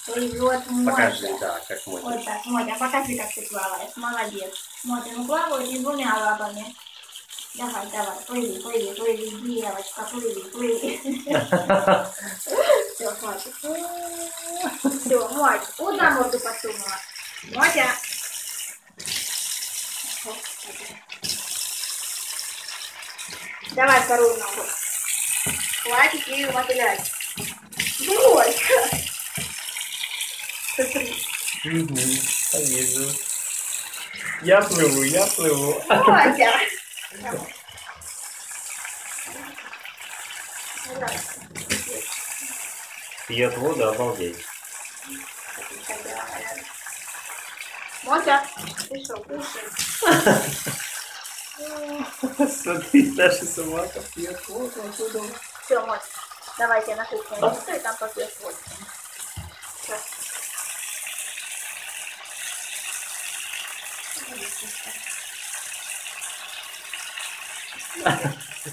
Плывет Мотя. Покажи, да, как Мотя. Вот так, Мотя, покажи, как ты плаваешь. Молодец. Мотя, ну плавает не двумя лапами. Давай, давай, плыви, плыви, плыви, девочка, плыви, плыви. Все, хватит. Все, Мотя, куда морду подсунула? Мотя. Давай вторую ногу. Хватит ее мотылять. Борька. Смотри. Вижу. Я плыву, я плыву. Мотя. Пьет воду, обалдеть. Мотя, ты что, кушай? Смотри, даже собака пьет воду оттуда. Все, Мотя, давайте на кухню отнесу и там попьешь воду. Все.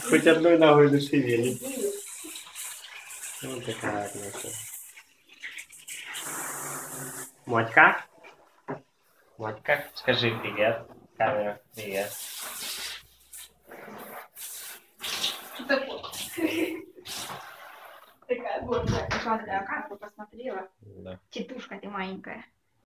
Хоть одной ногой не шевелит. Вот такая наша. Мотька? Мотька, скажи привет. Камера, привет. Что такое? Такая гордая, жадная, как ты посмотрела? Да. Тетушка ты маленькая.